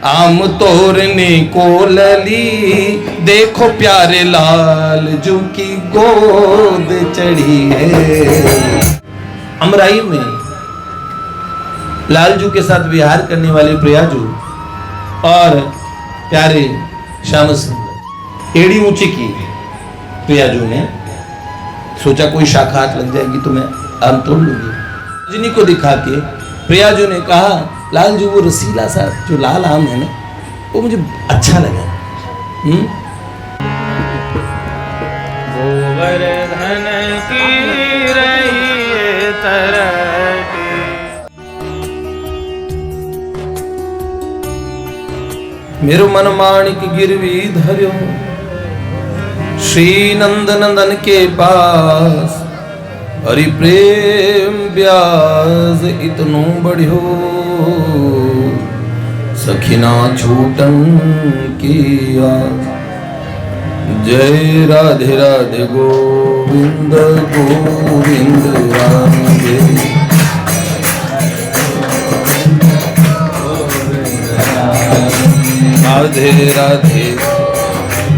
आम तोड़ने को लली, देखो प्यारे लाल जू की गोद चढ़ी है। अमराई में लालजू के साथ विहार करने वाले प्रियाजू और प्यारे श्याम सुंदर एड़ी ऊंची की। प्रियाजू ने सोचा कोई शाखा हाथ लग जाएगी तो मैं आम तोड़ लूंगी। रजनी को दिखा के प्रियाजू ने कहा, लालजू वो रसीला सा जो लाल आम है ना, वो मुझे अच्छा लगा। गोवर्धन की रही तरटी, मेरो मन माणिक गिरवी धर्यो, श्री नंद नंदन के पास, हरि प्रेम ब्याज इतनो बढ़ियो, सखिना छूटन किया। जय राधे राधे गोविंद गोविंद राधे, राधे राधे राधे राधे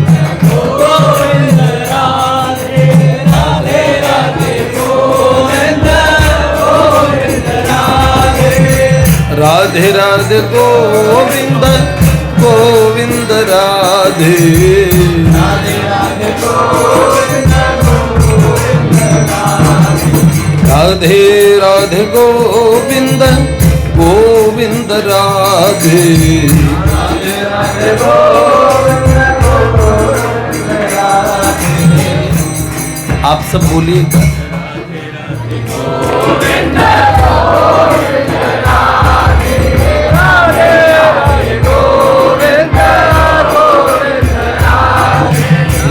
गोविंद गोविंद राधे, राधे राधे गोविंद गोविंद राधे, राधे राधे गोविंद गोविंद राधे, राधे राधे गोविंद गोविंद राधे। आप सब बोलिएगा,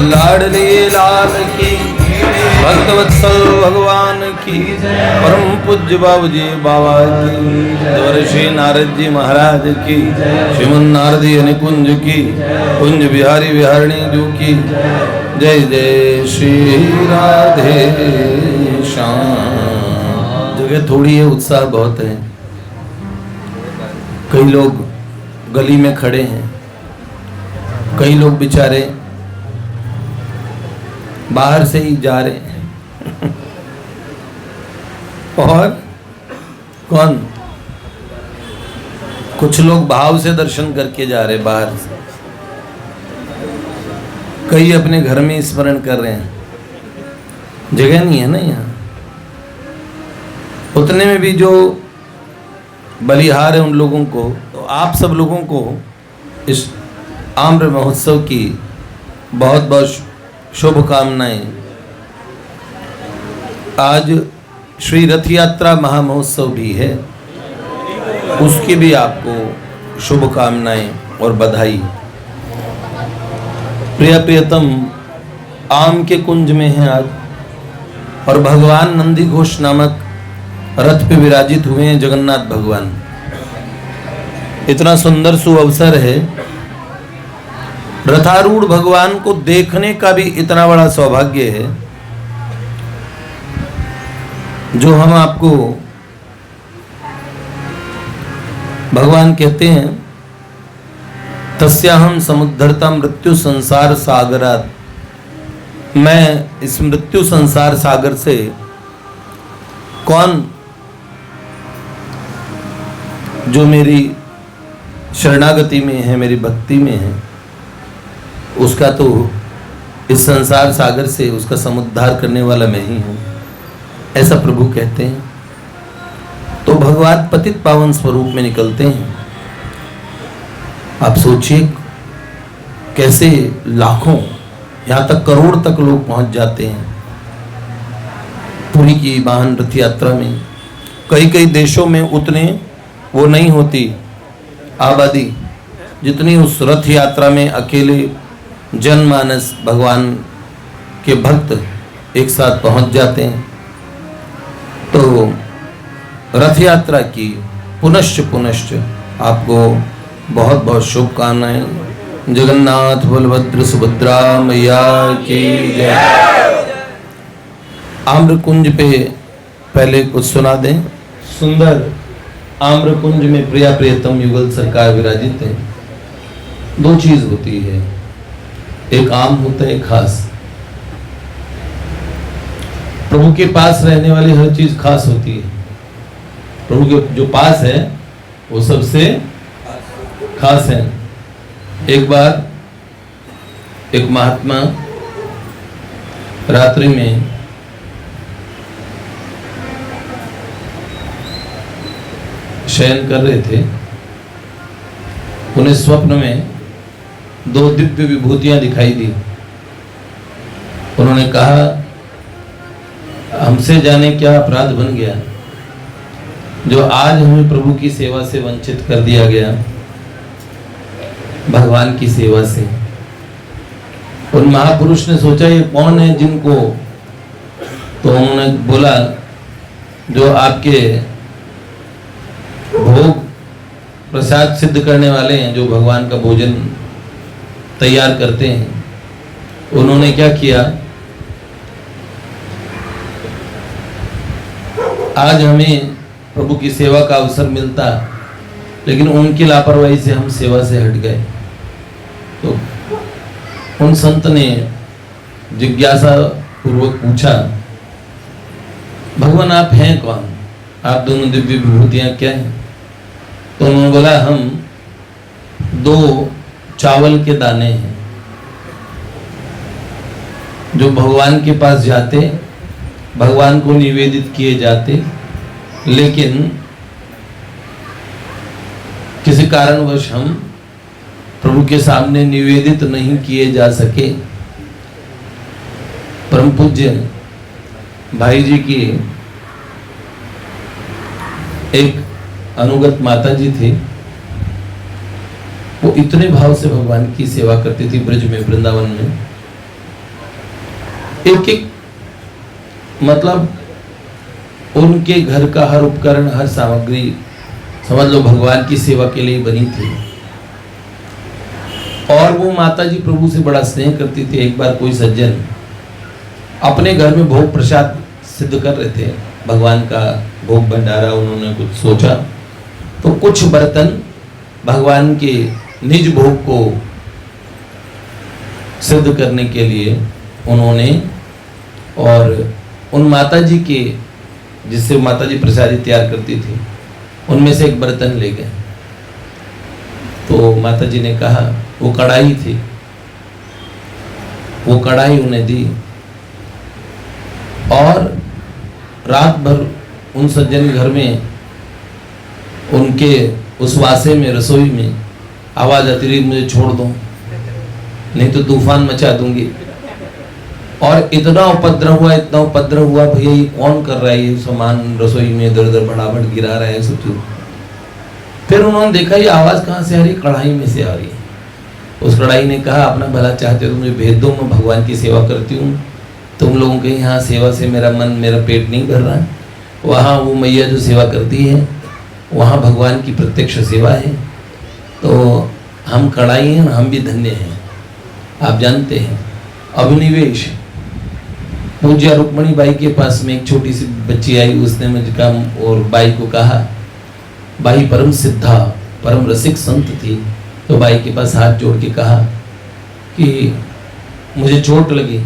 लाडली लाल की, भक्तवत्सल भगवान की, परम पूज्य बाबूजी बाबा की, देवर्षि नारद जी महाराज की, श्रीमन नारदी निकुंज की, कुंज बिहारी बिहारिणी जू की। जय जय श्री राधे श्याम। जगह थोड़ी है, उत्साह बहुत है। कई लोग गली में खड़े हैं, कई लोग बेचारे बाहर से ही जा रहे हैं और कौन, कुछ लोग भाव से दर्शन करके जा रहे बाहर से, कई अपने घर में स्मरण कर रहे हैं। जगह नहीं है ना यहाँ। उतने में भी जो बलिहार है उन लोगों को, तो आप सब लोगों को इस आम्र महोत्सव की बहुत बहुत शुभकामनाएं। आज श्री रथ यात्रा महामहोत्सव भी है, उसकी भी आपको शुभकामनाएं और बधाई। प्रिय प्रियतम आम के कुंज में हैं आज, और भगवान नंदी घोष नामक रथ पे विराजित हुए हैं जगन्नाथ भगवान। इतना सुंदर सुअवसर है, रथारूढ़ भगवान को देखने का भी इतना बड़ा सौभाग्य है, जो हम आपको भगवान कहते हैं, तस्याहम समुद्धरता मृत्यु संसार सागरात। मैं इस मृत्यु संसार सागर से कौन जो मेरी शरणागति में है, मेरी भक्ति में है, उसका तो इस संसार सागर से उसका समुद्धार करने वाला मैं ही हूं, ऐसा प्रभु कहते हैं। तो भगवान पतित पावन स्वरूप में निकलते हैं। आप सोचिए कैसे लाखों, यहां तक करोड़ तक लोग पहुंच जाते हैं पुरी की वाहन रथ यात्रा में। कई कई देशों में उतने वो नहीं होती आबादी जितनी उस रथ यात्रा में अकेले जनमानस भगवान के भक्त एक साथ पहुंच जाते हैं। तो रथ यात्रा की पुनश्च पुनश्च आपको बहुत बहुत शुभकामनाएं। जगन्नाथ बलभद्र सुभद्रा मैया की जय। आम्रकुंज पे पहले कुछ सुना दें। सुंदर आम्रकुंज में प्रिया प्रियतम युगल सरकार विराजित है। दो चीज होती है, एक आम होता है, एक खास। प्रभु के पास रहने वाली हर चीज खास होती है। प्रभु के जो पास है वो सबसे खास है। एक बार एक महात्मा रात्रि में शयन कर रहे थे। उन्हें स्वप्न में दो दिव्य विभूतियां दिखाई दी। उन्होंने कहा, हमसे जाने क्या अपराध बन गया जो आज हमें प्रभु की सेवा से वंचित कर दिया गया, भगवान की सेवा से। उन महापुरुष ने सोचा ये कौन है जिनको, तो उन्होंने बोला जो आपके भोग प्रसाद सिद्ध करने वाले हैं, जो भगवान का भोजन तैयार करते हैं। उन्होंने क्या किया, आज हमें प्रभु की सेवा का अवसर मिलता, लेकिन उनकी लापरवाही से हम सेवा से हट गए। तो उन संत ने जिज्ञासा पूर्वक पूछा, भगवान आप हैं कौन, आप दोनों दिव्य विभूतियां क्या हैं? तो उन्होंने बोला, हम दो चावल के दाने हैं जो भगवान के पास जाते, भगवान को निवेदित किए जाते, लेकिन किसी कारणवश हम प्रभु के सामने निवेदित नहीं किए जा सके। परम पूज्य भाई जी की एक अनुगत माता जी थी। वो इतने भाव से भगवान की सेवा करती थी ब्रज में, वृंदावन में। एक एक मतलब उनके घर का हर उपकरण, हर सामग्री समझ लो भगवान की सेवा के लिए बनी थी। और वो माता जी प्रभु से बड़ा स्नेह करती थी। एक बार कोई सज्जन अपने घर में भोग प्रसाद सिद्ध कर रहे थे, भगवान का भोग भंडारा उन्होंने कुछ सोचा, तो कुछ बर्तन भगवान के निज भोग को सिद्ध करने के लिए उन्होंने, और उन माता जी के जिससे माता जी प्रसादी तैयार करती थी, उनमें से एक बर्तन ले गए। तो माता जी ने कहा, वो कढ़ाई थी, वो कढ़ाई उन्हें दी। और रात भर उन सज्जन घर में, उनके उस वासे में, रसोई में आवाज आती रही, मुझे छोड़ दो नहीं तो तूफान मचा दूंगी। और इतना उपद्रव हुआ, इतना उपद्रव हुआ, भैया ये कौन कर रहा है, ये सामान रसोई में इधर उधर भड़ाभड़ गिरा रहा है सब चीज। फिर उन्होंने देखा ये आवाज कहाँ से आ रही, कढ़ाई में से आ रही है। उस कढ़ाई ने कहा, अपना भला चाहते हो तो मुझे भेज दो, मैं भगवान की सेवा करती हूँ। तुम लोगों के यहाँ सेवा से मेरा मन, मेरा पेट नहीं भर रहा है। वहाँ वो मैया जो सेवा करती है, वहाँ भगवान की प्रत्यक्ष सेवा है। तो हम कढ़ाई हैं, हम भी धन्य हैं। आप जानते हैं, अभिनिवेश पूज्य रुक्मणी बाई के पास में एक छोटी सी बच्ची आई। उसने मुझे कहा और बाई को कहा, बाई परम सिद्धा, परम रसिक संत थी। तो बाई के पास हाथ जोड़ के कहा कि मुझे चोट लगी।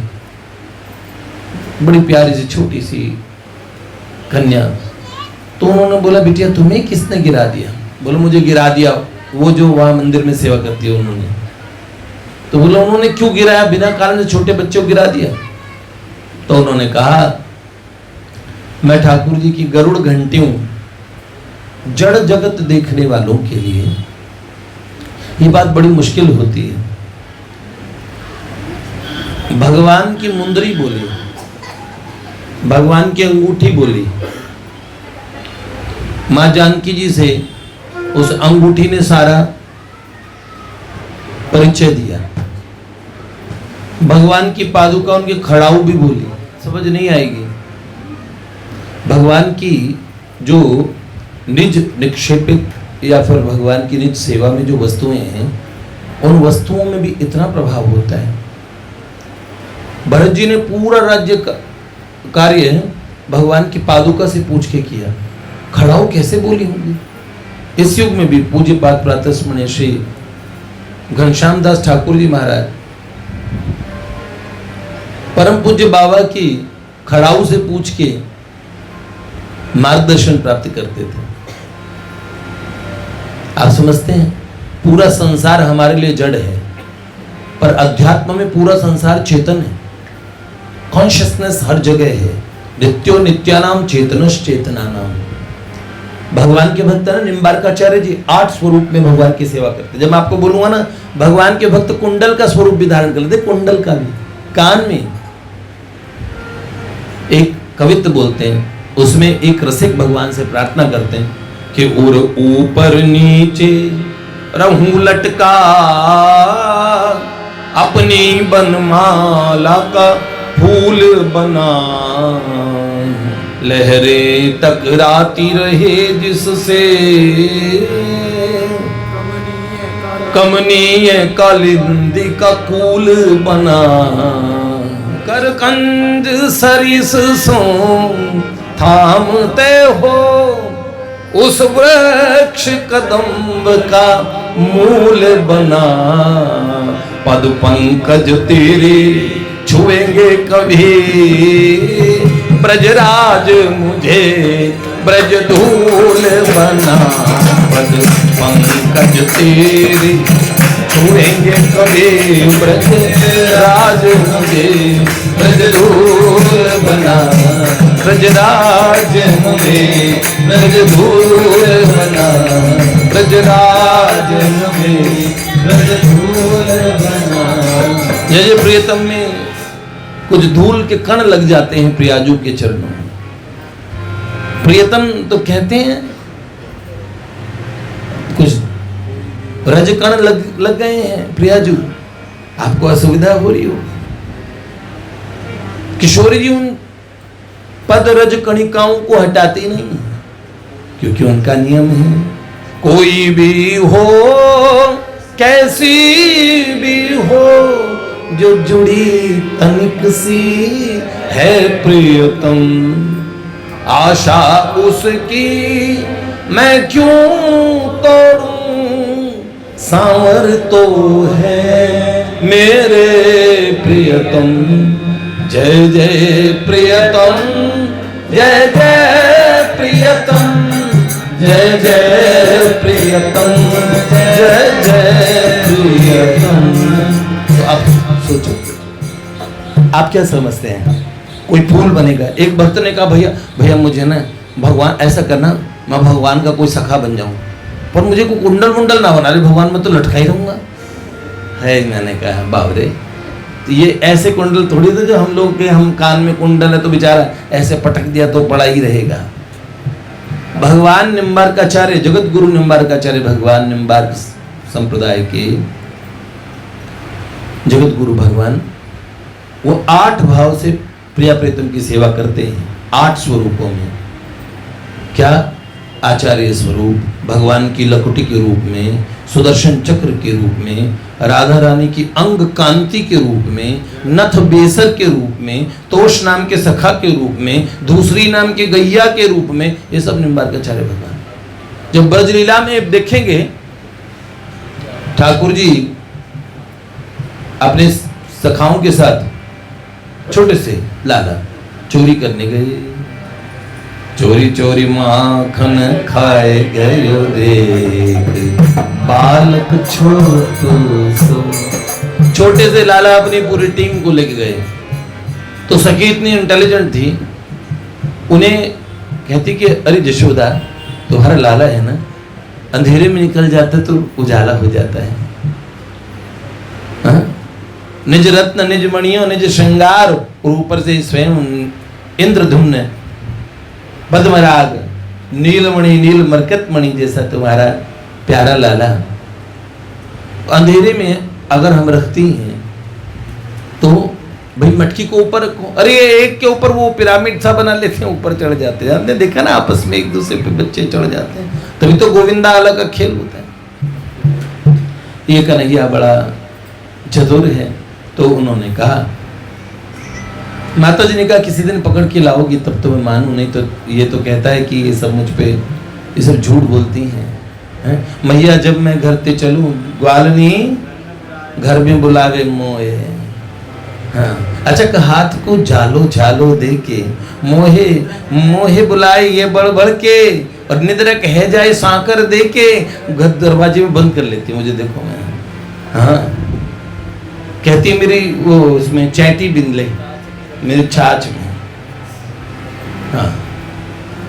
बड़ी प्यारी सी छोटी सी कन्या। तो उन्होंने बोला, बिटिया तुम्हें किसने गिरा दिया? बोलो मुझे गिरा दिया वो जो वहां मंदिर में सेवा करती है उन्होंने। तो बोला उन्होंने क्यों गिराया, बिना कारण से छोटे बच्चे को गिरा दिया? तो उन्होंने कहा, मैं ठाकुर जी की गरुड़ घंटी हूं। जड़ जगत देखने वालों के लिए ये बात बड़ी मुश्किल होती है। भगवान की मुंदरी बोली, भगवान की अंगूठी बोली, मां जानकी जी से उस अंगूठी ने सारा परिचय दिया। भगवान की पादुका उनके खड़ाऊ भी बोली, समझ नहीं आएगी। भगवान की जो निज निक्षेपित या फिर भगवान की निज सेवा में जो वस्तुएं हैं, उन वस्तुओं में भी इतना प्रभाव होता है। भरत जी ने पूरा राज्य कार्य भगवान की पादुका से पूछ के किया, खड़ाऊ कैसे बोली होंगी? इस युग में भी पूज्य पाद प्रातः स्मरणीय श्री घनश्याम दास ठाकुर जी महाराज परम पूज्य बाबा की खड़ाऊ से पूछ के मार्गदर्शन प्राप्त करते थे। आप समझते हैं पूरा संसार हमारे लिए जड़ है, पर अध्यात्म में पूरा संसार चेतन है। कॉन्शियसनेस हर जगह है। नित्यो नित्यानाम चेतनश चेतनानाम। भगवान के भक्त है ना निम्बारकाचार्य जी 8 स्वरूप में भगवान की सेवा करते। जब मैं आपको बोलूंगा ना भगवान के भक्त कुंडल का स्वरूप भी धारण कर लेते, कुंडल का भी कान में एक कवित्व बोलते हैं, उसमें एक रसिक भगवान से प्रार्थना करते हैं कि और ऊपर नीचे रहूं लटका अपनी बनमाला का फूल बना, लहरें टकराती रहे जिससे कमनीय कालिंदी का कूल बना, करकंज सरिस सो थामते हो उस वृक्ष कदम्ब का मूल बना, पद पंकज तेरे छुएंगे कभी ब्रजराज मुझे ब्रज धूल बना, पद पंकज तेरे छुएंगे कभी ब्रजराज मुझे ब्रज धूल बना, ब्रजराज मुझे ब्रज धूल बना, ब्रजराज मुझे ब्रज धूल बना। जय प्रियतम में कुछ धूल के कण लग जाते हैं प्रियाजू के चरणों में। प्रियतम तो कहते हैं कुछ रज कण लग गए हैं प्रियाजू, आपको असुविधा हो रही हो। किशोरी जी उन पद रज कणिकाओं को हटाते नहीं, क्योंकि उनका नियम है कोई भी हो कैसी भी हो जो जुड़ी तनिक सी है प्रियतम, आशा उसकी मैं क्यों तोड़ूं, सांवर तो है मेरे प्रियतम। जय जय प्रियतम, जय जय प्रियतम, जय जय प्रियतम, जय जय प्रियतम। तो आप सोचो, आप क्या समझते हैं कोई फूल बनेगा? एक भक्त ने कहा भैया भैया मुझे ना भगवान ऐसा करना, मैं भगवान का कोई सखा बन जाऊं, पर मुझे कोई कुंडल मुंडल ना बना, भगवान में तो लटका ही रहूंगा। है मैंने कहा बाबरे, तो ये ऐसे कुंडल थोड़ी थे जो हम लोग के, हम कान में कुंडल है तो बेचारा ऐसे पटक दिया तो पड़ा ही रहेगा। भगवान निम्बारकाचार्य, जगत गुरु निम्बारकाचार्य, भगवान निम्बार्क संप्रदाय के जगत गुरु भगवान, वो 8 भाव से प्रिया प्रीतम की सेवा करते हैं, 8 स्वरूपों में। क्या? आचार्य स्वरूप, भगवान की लकुटी के रूप में, सुदर्शन चक्र के रूप में, राधा रानी की अंग कांति के रूप में, नथ बेसर के रूप में, तोष नाम के सखा के रूप में, दूसरी नाम के गैया के रूप में, ये सब निम्बारकाचार्य भगवान। जब ब्रजलीला में देखेंगे ठाकुर जी अपने सखाओं के साथ छोटे से लाला चोरी करने गए, चोरी चोरी माखन खाए गयो देख, बालक छोटे से लाला अपनी पूरी टीम को लेके गए। तो सखी इतनी इंटेलिजेंट थी, उन्हें कहती कि अरे जशोदा तुम्हारा लाला है ना, अंधेरे में निकल जाता तो उजाला हो जाता है, निज रत्न निज मणियों निज श्रृंगार, और ऊपर से स्वयं इंद्रधुम्न पद्मराग नीलमणि नील मरकत मणि जैसा तुम्हारा प्यारा लाला अंधेरे में अगर हम रखती हैं तो भाई मटकी को ऊपर रखो। अरे एक के ऊपर वो पिरामिड सा बना लेते हैं, ऊपर चढ़ जाते हैं। आपने देखा ना आपस में एक दूसरे पे बच्चे चढ़ जाते हैं, तभी तो गोविंदा अलग का खेल होता है। ये कन्हैया बड़ा चतुर है, तो उन्होंने कहा, माता जी ने कहा किसी दिन पकड़ के लाओगी तब तो मैं मानूं, नहीं तो ये तो कहता है कि ये सब मुझ पे ये सब झूठ बोलती हैं। मैया जब मैं घर ते चलूं ग्वालनी घर में बुलावे मोए। हाँ, अच्छा कि हाथ को जालो जालो दे के मोहे मोहे बुलाए ये बढ़ बढ़ के, और निद्रा कह जाए सांकर दे के घर दरवाजे में बंद कर लेती है मुझे। देखो मैं, हाँ, कहती है मेरी वो उसमें चैटी बिन ले मेरी छाछ में। हाँ,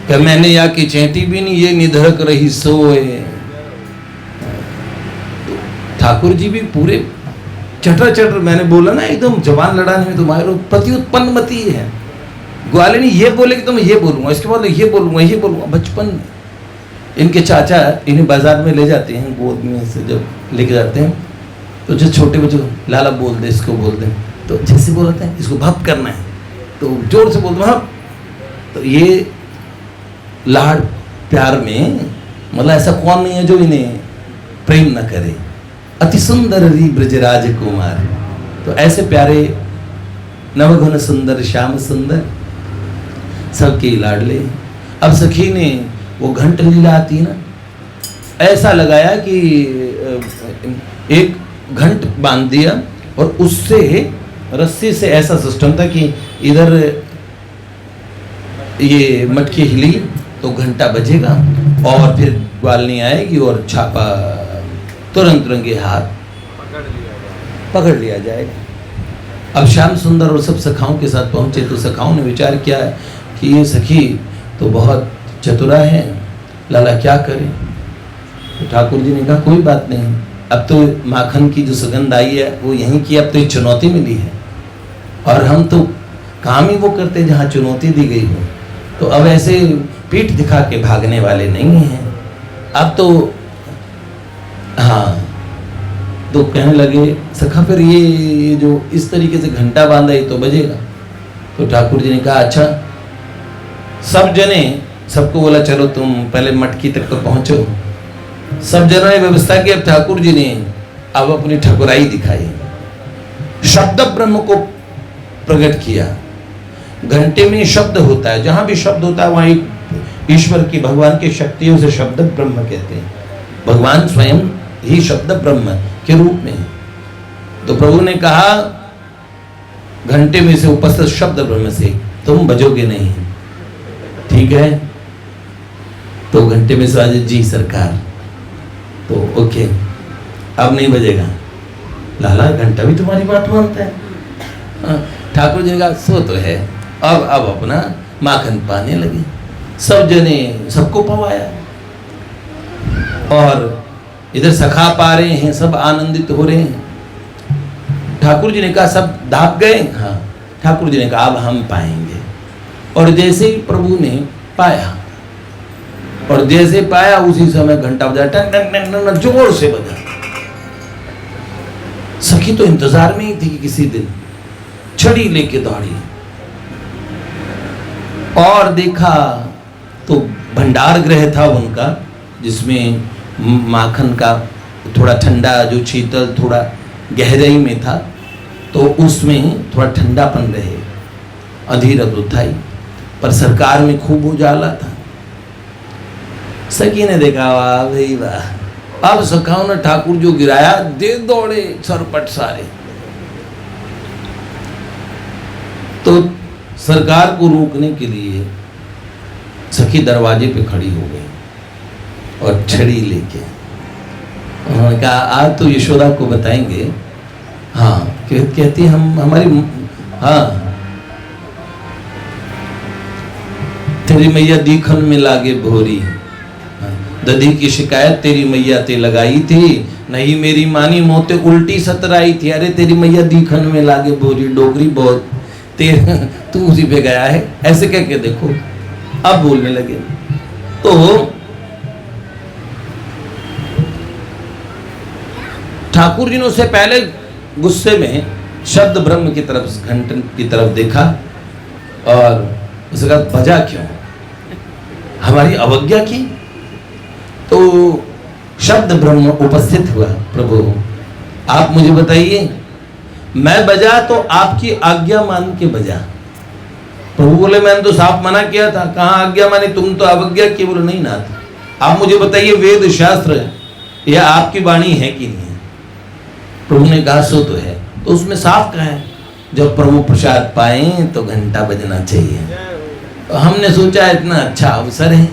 क्या मैंने या की चैटी भी नहीं, ये निधड़क रही सोए। ठाकुर जी भी पूरे चटर चटर, मैंने बोला ना एकदम जवान लड़ाने में तुम्हारे प्रति उत्पन्न मती है। ग्वालिनी ये बोले कि तो मैं ये बोलूंगा, इसके बाद ये बोलूंगा ये बोलूंगा। बचपन में इनके चाचा इन्हें बाजार में ले जाते हैं, गोद में से जब लेके जाते हैं तो जो छोटे बच्चों लाला बोल दे, इसको बोल दे, तो जैसे बोलते हैं इसको भप करना है तो जोर से बोल दो भप। तो ये लाड प्यार में मतलब ऐसा कौन नहीं है जो इन्हें प्रेम न करे। अति सुंदर री ब्रजराज कुमार, तो ऐसे प्यारे नवघन सुंदर श्याम सुंदर सबके लाडले। अब सखी ने वो घंट लीला आती ना, ऐसा लगाया कि एक घंट बांध दिया और उससे रस्सी से ऐसा सिस्टम था कि इधर ये मटकी हिली तो घंटा बजेगा और फिर ग्वालनी आएगी और छापा तुरंत रंगे हाथ पकड़ लिया जाएगा। अब श्याम सुंदर और सब सखाओं के साथ पहुंचे तो सखाओं ने विचार किया कि ये सखी तो बहुत चतुरा है, लाला क्या करे। तो ठाकुर जी ने कहा कोई बात नहीं, अब तो माखन की जो सुगंध आई है वो यहीं की, अब तो एक चुनौती मिली है और हम तो काम ही वो करते जहाँ चुनौती दी गई हो। तो अब ऐसे पीठ दिखा के भागने वाले नहीं हैं। अब तो हाँ, तो कहने लगे सखा फिर ये जो इस तरीके से घंटा बांधा ये तो बजेगा। तो ठाकुर जी ने कहा अच्छा, सब जने सबको बोला चलो तुम पहले मटकी तक तो पहुंचो। सब जनों ने व्यवस्था की। अब ठाकुर जी ने अब अपनी ठकुराई दिखाई, शब्द ब्रह्म को प्रकट किया। घंटे में शब्द होता है, जहां भी शब्द होता है वहां ईश्वर की भगवान की शक्तियों से शब्द ब्रह्म कहते हैं। भगवान स्वयं ही शब्द ब्रह्म के रूप में। तो प्रभु ने कहा घंटे में से उपस्थित शब्द ब्रह्म से तुम बजोगे नहीं, ठीक है। तो घंटे में से आज जी सरकार, तो ओके अब नहीं बजेगा। लाला घंटा भी तुम्हारी बात मानता है। ठाकुर जी ने कहा सो तो है। अब अपना माखन पाने लगे, सब जने सबको पवाया और इधर सखा पा रहे हैं, सब आनंदित हो रहे हैं। ठाकुर जी ने कहा सब दाप गए, हाँ। ठाकुर जी ने कहा अब हम पाएंगे। और जैसे ही प्रभु ने पाया और जैसे पाया उसी समय घंटा बजा, टन टन टन टन जोर से बजा। सखी तो इंतजार में ही थी कि किसी दिन छड़ी लेके दौड़ी और देखा तो भंडार गृह था उनका, जिसमें माखन का थोड़ा ठंडा जो शीतल थोड़ा गहराई में था, तो उसमें थोड़ा ठंडापन रहे। अंधेरा तो था ही, पर सरकार में खूब उजाला था। सखी ने देखा वाह भाई वाह। अब सखाओं ने ठाकुर जो गिराया दे दौड़े सरपट सारे। तो सरकार को रोकने के लिए सखी दरवाजे पे खड़ी हो गई और छड़ी लेके। उन्होंने कहा आज तो यशोदा को बताएंगे। हाँ, कहती हम हमारी, हाँ, तेरी मैया दीखन में लागे भोरी, दधी की शिकायत तेरी मैया ते लगाई थी, नहीं मेरी मानी मोते उल्टी सतराई थी। अरे तेरी मैया दीखन में लागे भोरी, डोगरी बहुत तू उसी पे गया है, ऐसे कह के देखो। अब बोलने लगे तो ठाकुर जी ने उससे पहले गुस्से में शब्द ब्रह्म की तरफ, घंटन की तरफ देखा और उसके बाद बजा क्यों, हमारी अवज्ञा की। तो शब्द ब्रह्म उपस्थित हुआ, प्रभु आप मुझे बताइए, मैं बजा तो आपकी आज्ञा मान के बजा। प्रभु बोले मैंने तो साफ मना किया था, कहाँ आज्ञा मानी, तुम तो अवज्ञा की। बोले नहीं नाथ, आप मुझे बताइए वेद शास्त्र या आपकी वाणी है कि नहीं है। प्रभु ने कहा सो तो है, तो उसमें साफ कहा है जब प्रभु प्रसाद पाए तो घंटा बजना चाहिए। तो हमने सोचा इतना अच्छा अवसर है,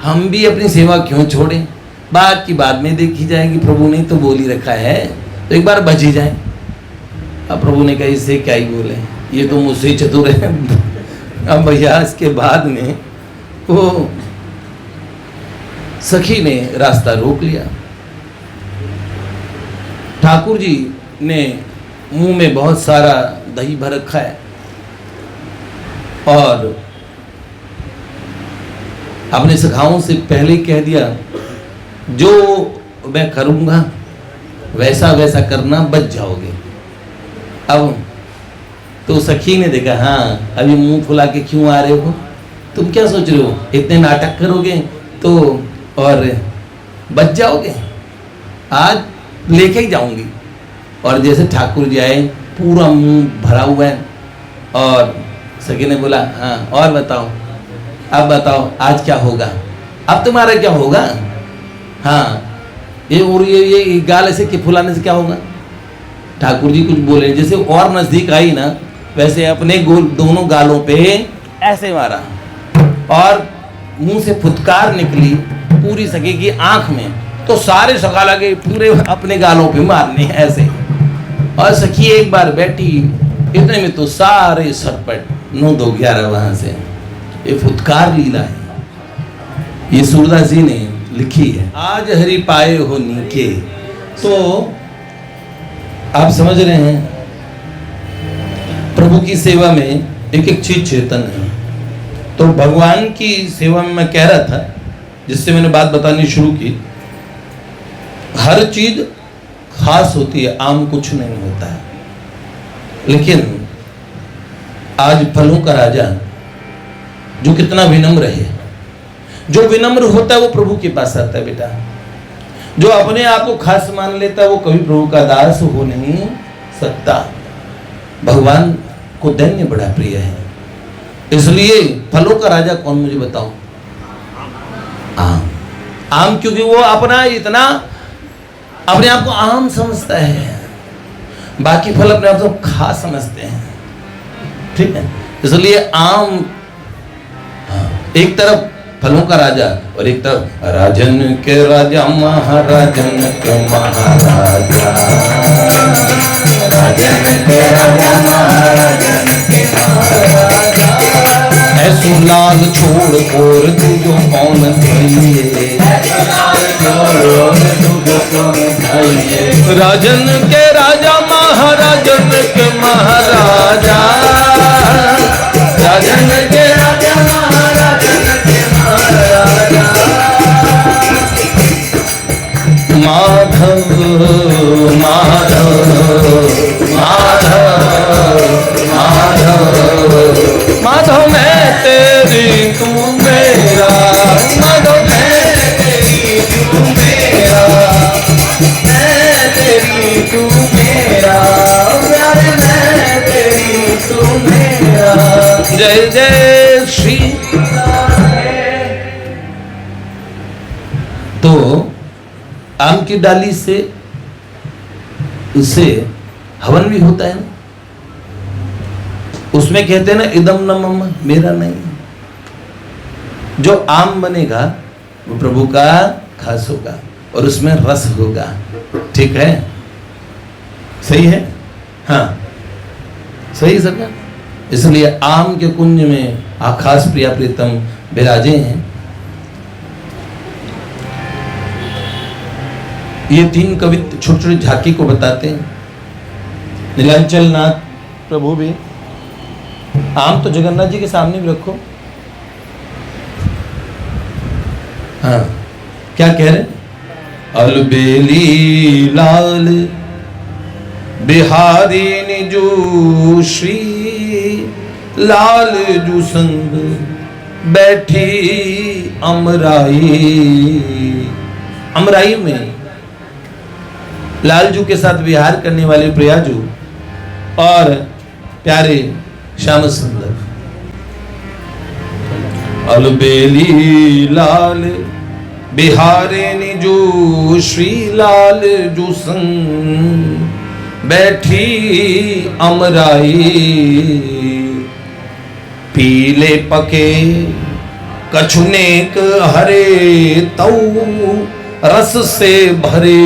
हम भी अपनी सेवा क्यों छोड़ें, बात की बाद में देखी जाएगी, प्रभु ने तो बोल ही रखा है तो एक बार बज ही जाए। अब प्रभु ने कहा इससे क्या ही बोले, ये तो मुझसे चतुर है। अब भैया इसके बाद में वो सखी ने रास्ता रोक लिया। ठाकुर जी ने मुंह में बहुत सारा दही भर रखा है और अपने सखाओं से पहले ही कह दिया जो मैं करूंगा वैसा वैसा करना, बच जाओगे। अब तो सखी ने देखा हाँ अभी मुंह फुला के क्यों आ रहे हो, तुम क्या सोच रहे हो इतने नाटक करोगे तो और बच जाओगे, आज लेके ही जाऊंगी। और जैसे ठाकुर जी आए पूरा मुंह भरा हुआ है और सखी ने बोला हाँ और बताओ, अब बताओ आज क्या होगा, अब तुम्हारा क्या होगा। हाँ ये और ये गाल ऐसे कि फुलाने से क्या होगा। ठाकुर जी कुछ बोले, जैसे और नजदीक आई ना वैसे अपने दोनों गालों पे ऐसे मारा और मुंह से फुटकार निकली पूरी सखी की आंख में, तो सारे सखा लगे पूरे अपने गालों पे मारने ऐसे। और सखी एक बार बैठी इतने में तो सारे सरपट 9-2-11 वहां से। ये फुटकार लीला है, ये सूरदास जी ने लिखी है। आज हरि पाए हो नीके, तो आप समझ रहे हैं प्रभु की सेवा में एक एक चीज चेतन है। तो भगवान की सेवा में मैं कह रहा था, जिससे मैंने बात बतानी शुरू की, हर चीज खास होती है, आम कुछ नहीं होता है। लेकिन आज फलों का राजा जो कितना विनम्र है, जो विनम्र होता है वो प्रभु के पास आता है बेटा। जो अपने आप को खास मान लेता है वो कभी प्रभु का दास हो नहीं सकता। भगवान को दैन्य बड़ा प्रिय है, इसलिए फलों का राजा कौन मुझे बताओ? आम। आम क्योंकि वो अपना इतना अपने आप को आम समझता है, बाकी फल अपने आप को खास समझते हैं, ठीक है। इसलिए आम एक तरफ फलों का राजा और एक तरफ राजन के राजा महाराजन के महाराजा, राजन के राजा महाराजन के महाराजा। ऐसो लाल छोड़ और तुझो कौन धइए, राजन के राजा महाराजन के महाराजा, राजन के राजा महाराजन के महाराजा। माधव माधव माधव माधव माधव मैं तेरी तू मेरा, माधव मैं तेरी तू मेरा, मैं तेरी तू मेरा, प्यारे मैं तेरी तू मेरा। जय जय श्री। तो आम की डाली से उससे हवन भी होता है ना, उसमें कहते हैं ना इदम न मम, मेरा नहीं। जो आम बनेगा वो प्रभु का खास होगा और उसमें रस होगा, ठीक है, सही है, हाँ सही सका। इसलिए आम के कुंज में आकाश प्रिया प्रीतम विराजे हैं। ये 3 कवि छोटे छोटे झांकी को बताते हैं। नीलांचल नाथ प्रभु भी, आम तो जगन्नाथ जी के सामने भी रखो। हाँ क्या कह रहे? अलबेली लाल बिहारी निजू श्री लाल जू संग बैठी अमराई। अमराई में लालजू के साथ विहार करने वाले प्रियाजू और प्यारे श्याम सुंदर। अलबेली लाल बिहारे निजू श्री लाल जू संग बैठी अमराई, पीले पके कछुनेक हरे तऊ, रस से भरे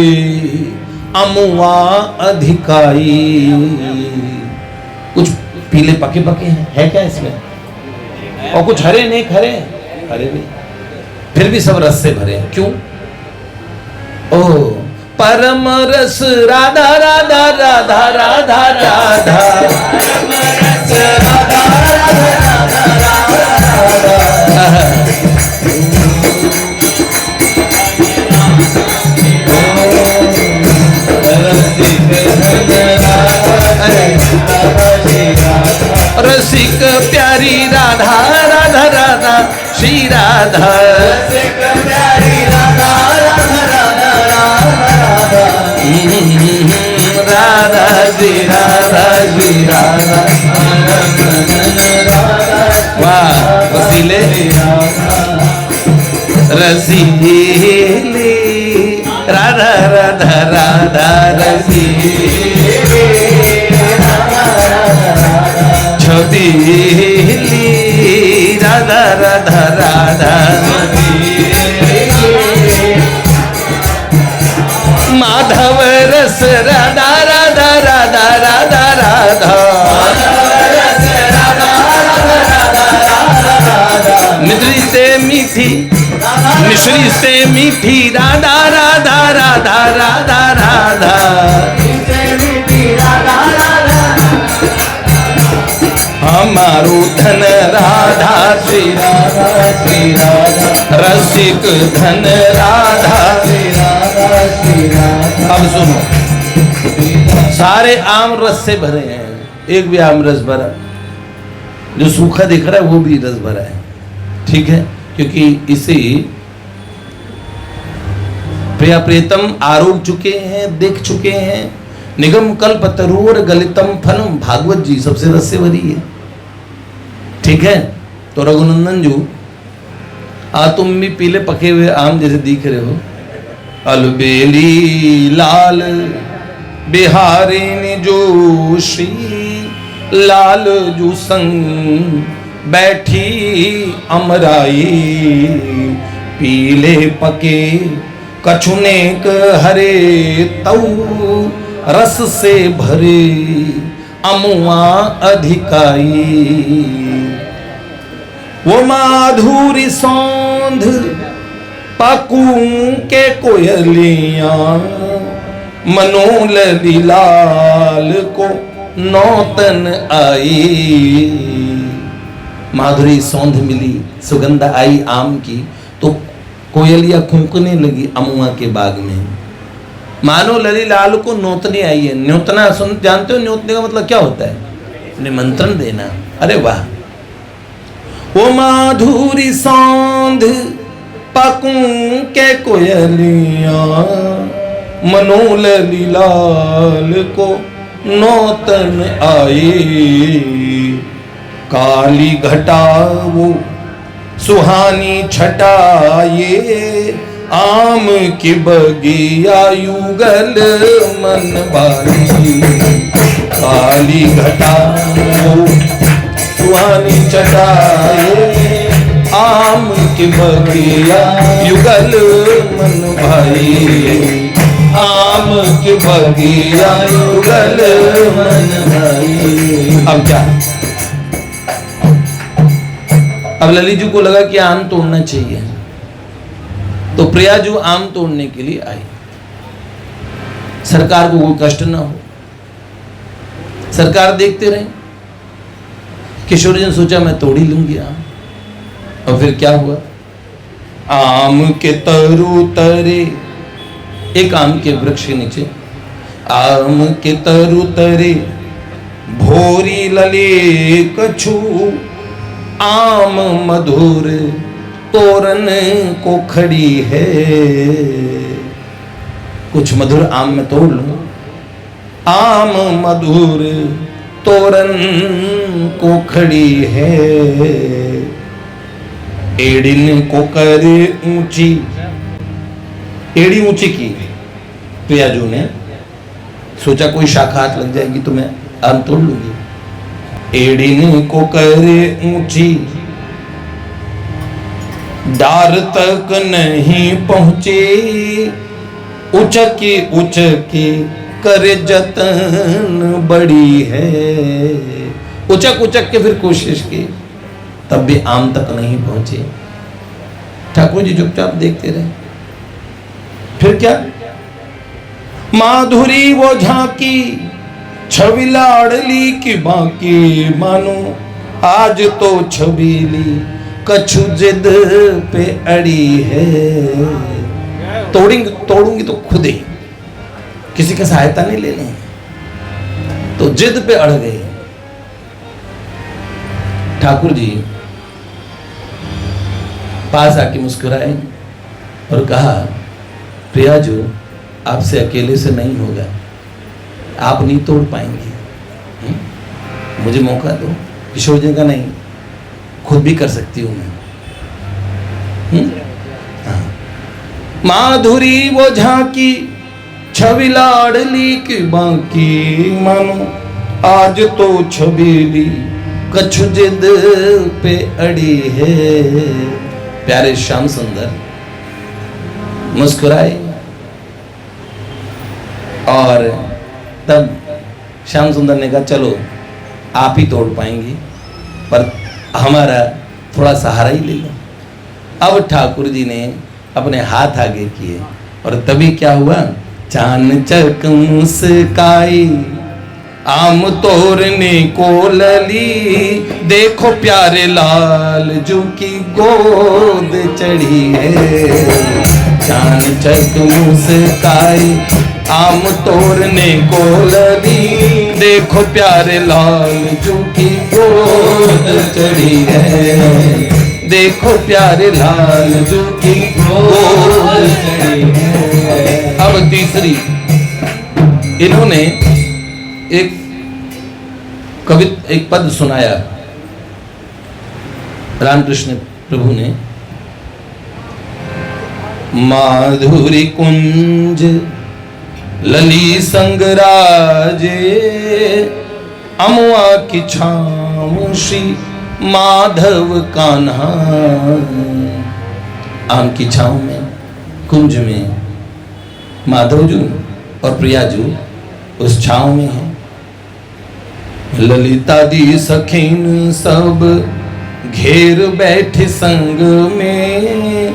अमुआ अधिकाई। कुछ पीले पके पके हैं, है क्या इसमें? और कुछ हरे नहीं हरे, हरे भी, फिर भी सब रस से भरे हैं। क्यों? ओ परम रस राधा राधा राधा राधा राधा, परम रस राधा राधा राधा राधा, रसिक प्यारी राधा राधा राधा श्री राधा, रसिक प्यारी राधा राधा राधा राधा राधा श्री राधा श्री राधा। वाह रसीले रसीले राधा राधा राधा रसीले छबीली राधा राधा राधा, माधव रस राधा राधा राधा राधा राधा, निद्री से मीठी मिश्री से मीठी राधा राधा राधा राधा राधा, हमारो धन राधा श्री राधा श्री राधा, रसिक धन राधा श्री राधा श्री राधा। अब सुनो, सारे आम रस से भरे हैं, एक भी आम रस भरा, जो सूखा दिख रहा है वो भी रस भरा है। ठीक है, क्योंकि इसे प्रिया प्रियतम आरोग चुके हैं, देख चुके हैं। निगम कल्प तरुवर गलितम फलम, भागवत जी सबसे रस से भरी है। ठीक है, तो रघुनंदन जी तुम भी पीले पके हुए आम जैसे दिख रहे हो। अलबेली लाल बिहारी ने जो श्री लाल जो संग बैठी अमराई, पीले पके कछुनेक हरे तऊ, रस से भरे अमुआ अधिकाई। वो माधुरी सौंध पाकू के कोयलियां, मनोलली लाल को नौतन आई। माधुरी सौंध मिली, सुगंध आई आम की, तो कोयलियां खूंकने लगी अमुआ के बाग में। मानो लली लाल को नौतने आई है। न्योतना सुन जानते हो, न्योतने का मतलब क्या होता है? निमंत्रण देना। अरे वाह। वो माधुरी सौंध पाकू के कोयलियां, मनोलली लाल को नौतन आई। काली घटा वो सुहानी छटा, ये आम की बगिया युगल मन भाई। काली घटा वो सुहानी छटा, ये आम की बगिया युगल मन भाई। आम की बगिया युगल मन भाई। अब क्या? अब ललित जी को लगा कि आम तोड़ना चाहिए, तो प्रिया जी आम तोड़ने के लिए आई। सरकार को कोई कष्ट ना हो, सरकार देखते रहे। किशोर जी ने सोचा मैं तोड़ ही लूंगी आम। और फिर क्या हुआ? आम के तरु तरे, एक आम के वृक्ष के नीचे आम के तरु तरे, भोरी लले कछु आम मधुर तोरन को खड़ी है। कुछ मधुर आम में तोड़ लूं, आम मधुर तोरन को खड़ी है। एड़िन को करे ऊंची, एड़ी ऊंची की प्रियाजू ने, सोचा कोई शाखा हाथ लग जाएगी तो मैं आम तोड़ लूंगी। एड़ी को करे ऊंची, डार तक नहीं पहुंचे, उचकी उचकी करे जतन बड़ी है। उचक उचक के फिर कोशिश की, तब भी आम तक नहीं पहुंचे। ठाकुर जी चुपचाप देखते रहे। फिर क्या, माधुरी वो झांकी, छवि लाडली की बाकी, मानो आज तो छबीली कछु जिद पे अड़ी है। तोड़ूंगी तो खुद ही, किसी का सहायता नहीं लेने, तो जिद पे अड़ गए। ठाकुर जी पास आके मुस्कुराए और कहा, प्रियाजू आपसे अकेले से नहीं होगा, आप नहीं तोड़ पाएंगे, मुझे मौका दो। किशोर जी का नहीं, खुद भी कर सकती हूं मैं। हाँ। माधुरी वो झांकी, छवि लाडली की बाकी, मानो आज तो छबीली कछु जिद पे अड़ी है। प्यारे श्याम सुंदर मुस्कुराए और तब श्याम सुंदर ने कहा, चलो आप ही तोड़ पाएंगी, पर हमारा थोड़ा सहारा ही ले लो। अब ठाकुर जी ने अपने हाथ आगे किए और तभी क्या हुआ, चानचक मुस्काई, आम तोड़ने को लली, देखो प्यारे लाल जू की गोद चढ़ी है। चानचक मुस्काई, आम तोड़ने को लली, देखो प्यारे लाल जू की गोद चढ़ी है। देखो प्यारे लाल जू की गोद चढ़ी है। अब तीसरी, इन्होंने एक पद सुनाया रामकृष्ण प्रभु ने, माधुरी कुंज लली संगराजे, अमुआ की छाँव श्री माधव कान्हा। आम की छाँव में, कुंज में माधवजू और प्रियाजू उस छाँव में है। ललिता दी सखीन सब घेर बैठे संग में,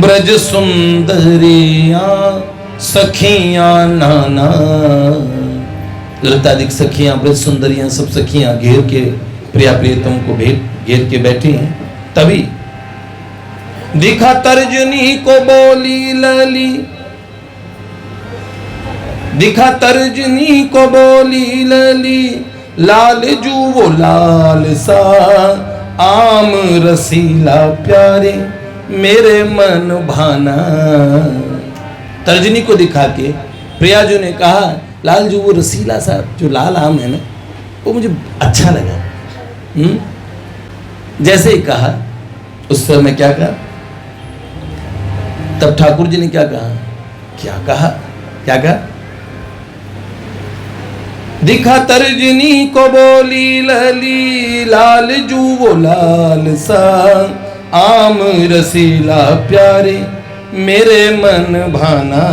ब्रज सुंदरिया सखियां नाना। ललिता दी सखियां, ब्रज सुंदरियां, सब सखियां घेर के प्रिया प्रियतम को घेर के बैठी हैं। तभी दिखा तर्जनी को बोली लली, दिखा तर्जनी को बोली लली, लाल जू वो लाल सा, आम रसीला प्यारे मेरे मन भाना। तर्जनी को दिखा के प्रियाजू ने कहा, लाल जू वो रसीला सा जो लाल आम है ना, वो मुझे अच्छा लगा। जैसे ही कहा, उस समय क्या कहा, तब ठाकुर जी ने क्या कहा, क्या कहा, दिखा तर्जनी को बोली लली, लाल जू वो लाल सा, आम रसीला प्यारे मेरे मन भाना।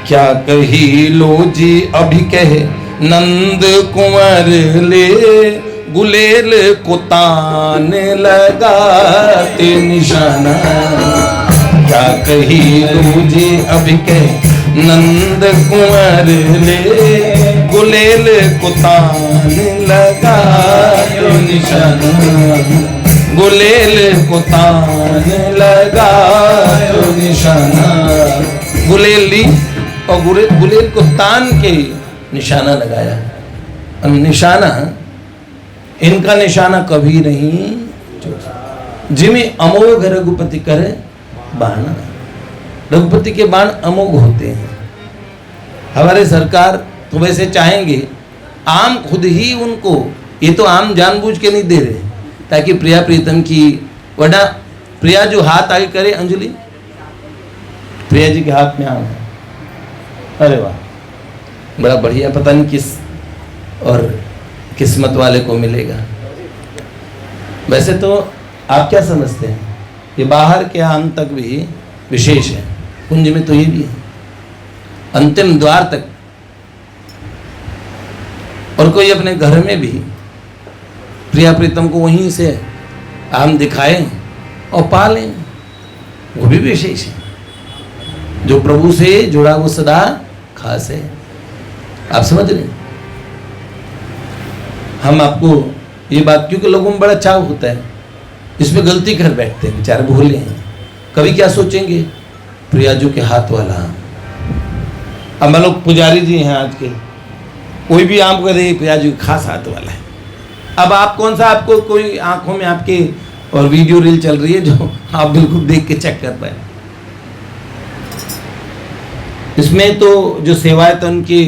क्या कही लो जी अभी कहे, नंद कुंवर ले गुलेल को तान लगाते निशाना। क्या कही लो जी अभी कहे, नंद कुंवर ले गुलेल को तान लगाते निशाना। गुलेल को तान लगाते निशाना। गुलेल ली और गुलेल को तान के निशाना लगाया। निशाना, इनका निशाना कभी नहीं। जिमे अमोघ रघुपति करे बाण। रघुपति के बाण अमोघ होते हैं। हमारे सरकार तो वैसे चाहेंगे आम खुद ही उनको, ये तो आम जानबूझ के नहीं दे रहे ताकि प्रिया प्रीतम की, वरना प्रिया जो हाथ आगे करे, अंजलि प्रिया जी के हाथ में आम है, अरे वाह, बड़ा बढ़िया, पता नहीं किस और किस्मत वाले को मिलेगा। वैसे तो आप क्या समझते हैं, ये बाहर के आम तक भी विशेष है, कुंज में तो ये भी है, अंतिम द्वार तक। और कोई अपने घर में भी प्रिया प्रीतम को वहीं से आम दिखाएं और पालें, वो भी विशेष है। जो प्रभु से जुड़ा वो सदा खास है। आप समझ रहे हैं? हम आपको ये बात, क्योंकि लोगों में बड़ा चाव होता है, इसमें गलती कर बैठते हैं, बेचारे भूले हैं। कभी क्या सोचेंगे, प्रियाजू के हाथ वाला आम। अब मान लो पुजारी जी हैं आज के, कोई भी आम को दे प्रियाजू खास हाथ वाला है। अब आप कौन सा, आपको कोई आंखों में आपके और वीडियो रील चल रही है जो आप बिल्कुल देख के चेक कर पाए। इसमें तो जो सेवाएं तो उनकी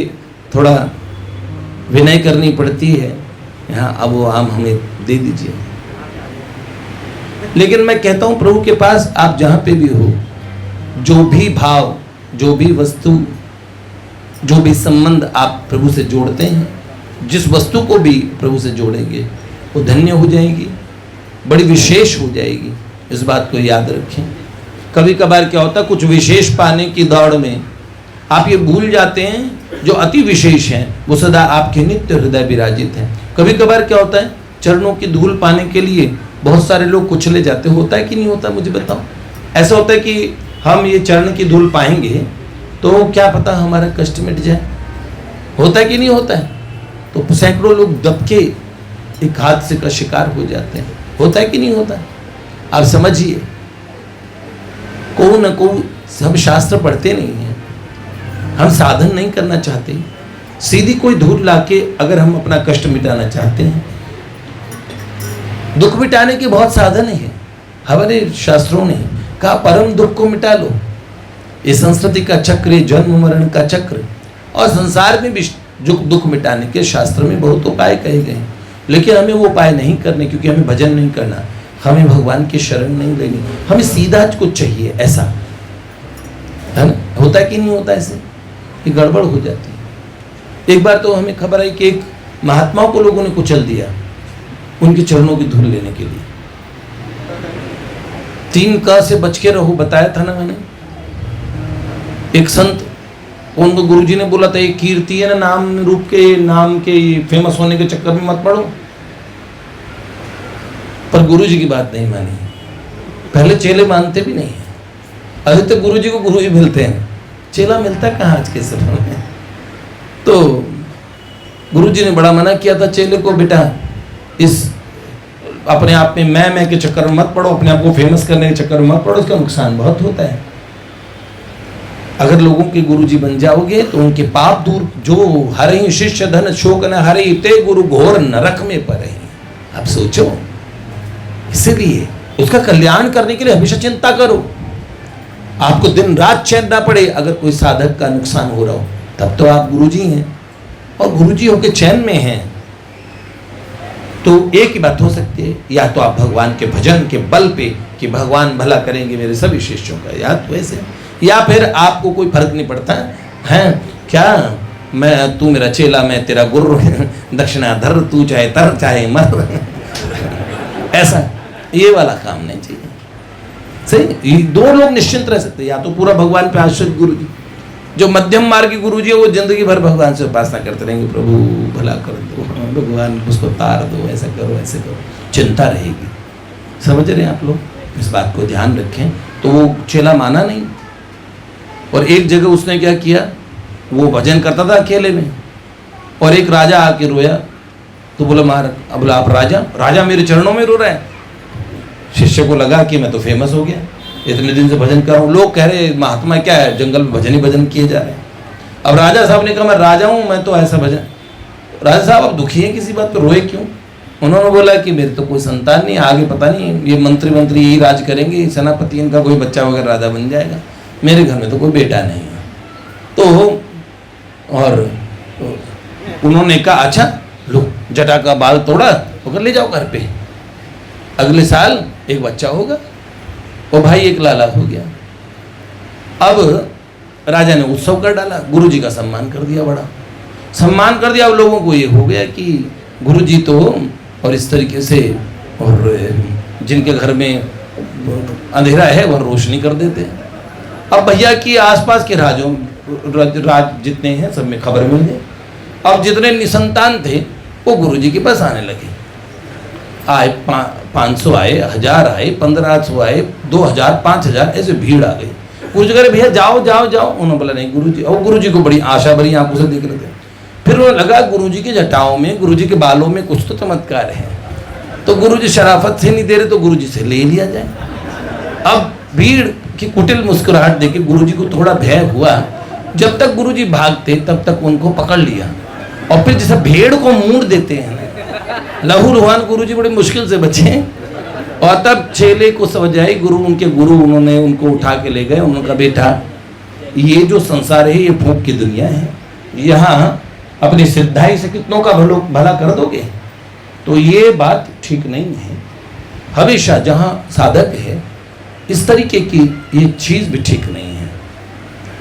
थोड़ा विनय करनी पड़ती है, यहाँ अब वो आम हमें दे दीजिए। लेकिन मैं कहता हूं प्रभु के पास आप जहां पे भी हो, जो भी भाव, जो भी वस्तु, जो भी संबंध आप प्रभु से जोड़ते हैं, जिस वस्तु को भी प्रभु से जोड़ेंगे वो धन्य हो जाएगी, बड़ी विशेष हो जाएगी। इस बात को याद रखें। कभी कभार क्या होता है, कुछ विशेष पाने की दौड़ में आप ये भूल जाते हैं जो अति विशेष हैं वो सदा आपके नित्य हृदय विराजित हैं। कभी कभार क्या होता है, चरणों की धूल पाने के लिए बहुत सारे लोग कुचले जाते, होता है कि नहीं होता, मुझे बताओ। ऐसा होता है कि हम ये चरण की धूल पाएंगे तो क्या पता हमारा कष्ट मिट जाए, होता है कि नहीं होता है। तो सैकड़ों लोग दबके एक हादसे का शिकार हो जाते हैं, होता है कि नहीं होता है। आप समझिए, को न को हम शास्त्र पढ़ते नहीं हैं, हम साधन नहीं करना चाहते, सीधी कोई धूल लाके अगर हम अपना कष्ट मिटाना चाहते हैं, दुख मिटाने के बहुत साधन हैं। हमारे शास्त्रों ने कहा परम दुख को मिटा लो। ये संस्कृति का चक्र, जन्म मरण का चक्र, और संसार में भी दुख मिटाने के शास्त्र में बहुत उपाय कहे गए, लेकिन हमें वो उपाय नहीं करने, क्योंकि हमें भजन नहीं करना, हमें भगवान की शरण नहीं लेनी, हमें सीधा कुछ चाहिए। ऐसा है ना, होता है कि नहीं होता, ऐसे ये गड़बड़ हो जाती है। एक बार तो हमें खबर आई कि एक महात्माओं को लोगों ने कुचल दिया उनके चरणों की धूल लेने के लिए। 3 क से बच के रहो, बताया था ना मैंने। एक संत, उनको गुरुजी ने बोला था, ये कीर्ति है ना, नाम रूप के, नाम के फेमस होने के चक्कर में मत पड़ो, पर गुरुजी की बात नहीं मानी। पहले चेले मानते भी नहीं है, अभी तो गुरुजी को गुरुजी मिलते हैं, चेला मिलता कहाँ आज के समय में। तो गुरुजी ने बड़ा मना किया था चेले को, बेटा इस अपने आप में मैं के चक्कर में मत पड़ो, अपने आप को फेमस करने के चक्कर में मत पड़ो, इसका नुकसान बहुत होता है। अगर लोगों के गुरुजी बन जाओगे तो उनके पाप दूर, जो हरहि शिष्य धन शोक न हरहि, ते गुरु घोर नरक में पड़े। आप सोचो, इसलिए उसका कल्याण करने के लिए हमेशा चिंता करो। आपको दिन रात चैन ना पड़े अगर कोई साधक का नुकसान हो रहा हो, तब तो आप गुरुजी हैं, और गुरुजी होके चैन में हैं। तो एक ही बात हो सकती है, या तो आप भगवान के भजन के बल पे कि भगवान भला करेंगे मेरे सभी शिष्यों का, या तो ऐसे, या फिर आपको कोई फर्क नहीं पड़ता है क्या, मैं तू मेरा चेला, मैं तेरा गुरु, दक्षिणा धर, तू चाहे तर चाहे मर, ऐसा ये वाला काम नहीं चाहिए। सही, ये 2 लोग निश्चिंत रह सकते हैं, या तो पूरा भगवान पे आश्रित गुरु जी, जो मध्यम मार्गी गुरु जी है वो जिंदगी भर भगवान से उपासना करते रहेंगे, प्रभु भला कर दो, भगवान उसको तार दो, ऐसा करो ऐसे करो, चिंता रहेगी। समझ रहे हैं आप लोग, इस बात को ध्यान रखें। तो वो चेला माना नहीं, और एक जगह उसने क्या किया, वो भजन करता था अकेले में, और एक राजा आके रोया, तो बोला महाराज, बोला आप राजा मेरे चरणों में रो रहा है। शिष्य को लगा कि मैं तो फेमस हो गया, इतने दिन से भजन कर रहा हूँ, लोग कह रहे महात्मा क्या है, जंगल में भजन ही भजन किए जा रहे हैं। अब राजा साहब ने कहा मैं राजा हूँ, मैं तो ऐसा भजन। राजा साहब अब दुखी हैं किसी बात पर, रोए क्यों? उन्होंने बोला कि मेरे तो कोई संतान नहीं, आगे पता नहीं ये मंत्री यही राज करेंगे, सेनापति इनका कोई बच्चा वगैरह राजा बन जाएगा, मेरे घर में तो कोई बेटा नहीं है। तो और उन्होंने कहा अच्छा लो, जटा का बाल तोड़ा, तो ले जाओ घर पे, अगले साल एक बच्चा होगा। और भाई एक लाला हो गया। अब राजा ने उत्सव कर डाला, गुरुजी का सम्मान कर दिया बड़ा, सम्मान कर दिया अब लोगों को, ये हो गया कि गुरु जी तो, और इस तरीके से, और जिनके घर में अंधेरा है वह रोशनी कर देते हैं। अब भैया की आसपास के राज जितने हैं सब में खबर मिल गई। अब जितने निसंतान थे वो गुरु जी के पास आने लगे। आए 500 आए, 1000 आए, 1500 आए, 2000, 5000, ऐसे भीड़ आ गई। गुरु जी कह रहे भैया जाओ जाओ जाओ। उन्होंने बोला नहीं गुरु जी, और गुरु जी को बड़ी आशा भरी आंखों से देख रहे थे। फिर उन्हें लगा गुरु जी की जटाओं में, गुरु जी के बालों में कुछ तो चमत्कार है, तो गुरु जी शराफत से नहीं दे रहे तो गुरु जी से ले लिया जाए। अब भीड़ की कुटिल मुस्कुराहट देके गुरु जी को थोड़ा भय हुआ। जब तक गुरु जी भागते तब तक उनको पकड़ लिया, और फिर जैसे भेड़ को मूड़ देते हैं लहू लुहान, गुरु जी बड़ी मुश्किल से बचे। और तब चेले को समझ आई, उनके गुरु उन्होंने उनको उठा के ले गए। उन्होंने कहा बेटा ये जो संसार है ये फूंक की दुनिया है, यहाँ अपनी सिद्धाई से कितनों का भला कर दोगे, तो ये बात ठीक नहीं है। हमेशा जहाँ साधक है इस तरीके की ये चीज भी ठीक नहीं है।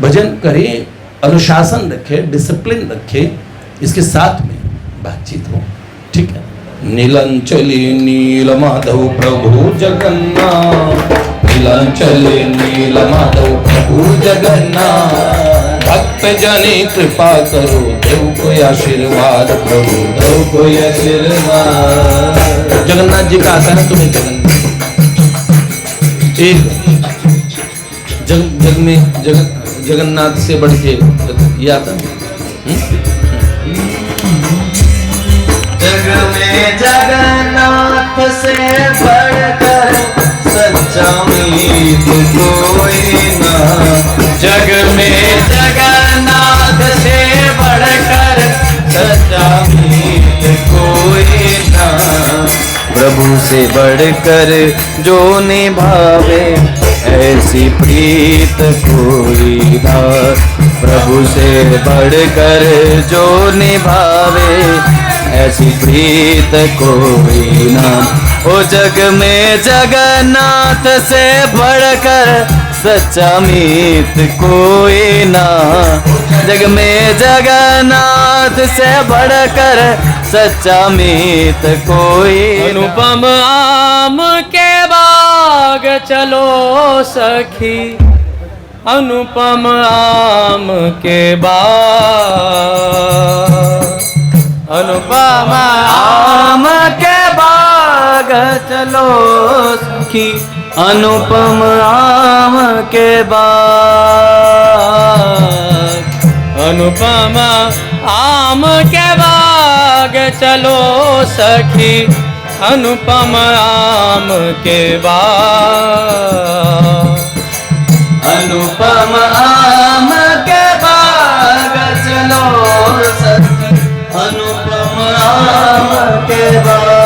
भजन करे, अनुशासन रखे, डिसिप्लिन रखे, इसके साथ में बातचीत हो, ठीक है। नीलंचले नील माधव प्रभु जगन्नाथ, नीलंचले नील माधव प्रभु जगन्नाथ, भक्त जने कृपा करो, देव को आशीर्वाद प्रभु, देव को आशीर्वाद। जगन्नाथ जी का आता है तुम्हें जगन्नाथ, एक जग में जगन्नाथ से बढ़ के ये आता है। जग में जगन्नाथ से बढ़कर सच्चा मीत कोई ना, जग में जगन्नाथ से बढ़कर सच्चा मीत कोई ना, प्रभु से बढ़कर जो निभावे ऐसी प्रीत कोई ना, प्रभु से बढ़कर जो निभावे ऐसी प्रीत कोई ना। ओ जग में जगन्नाथ से बढ़कर सच्चा मीत कोई ना, जग में जगन्नाथ से बढ़कर सच्चा मीत कोई। अनुपम आम के बाग चलो सखी, अनुपम आम के बाग, अनुपम आम के बाग चलो सखी, अनुपम आम के बाग, अनुपम आम के बाग चलो सखी, अनुपम आम के बाग, अनुपम आम के बाग चलो सखी, अनुपम आम के बाग।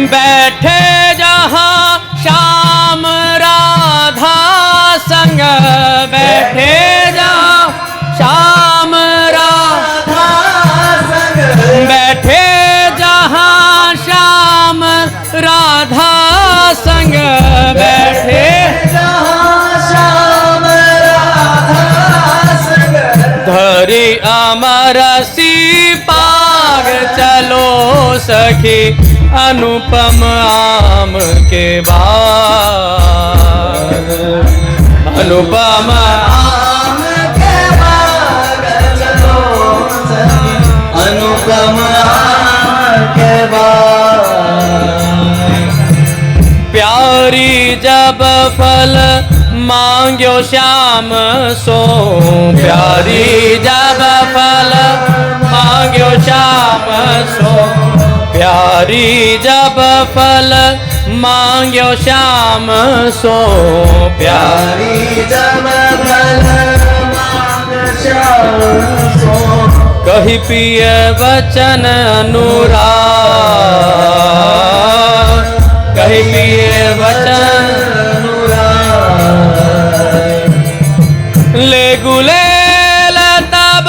बैठे जहाँ श्याम राधा संग, बैठे जहाँ श्याम राधा संग, बैठे जहाँ श्याम राधा संग, बैठे जहाँ श्याम राधा संग, धरी अमर सी पाग चलो सखी, अनुपम आम के बाग, अनुपम आम के बाग चलो सखी, अनुपम आम के बाग। प्यारी जब फल मांग्यो श्याम सो, प्यारी जब फल मांग्यो श्याम सो, प्यारी जब फल मांग्यो श्याम सो, प्यारी जब फल मांग्यो श्याम सो, कही पिए वचन अनुराग, कही पिए वचन अनुराग। ले गुलेल तब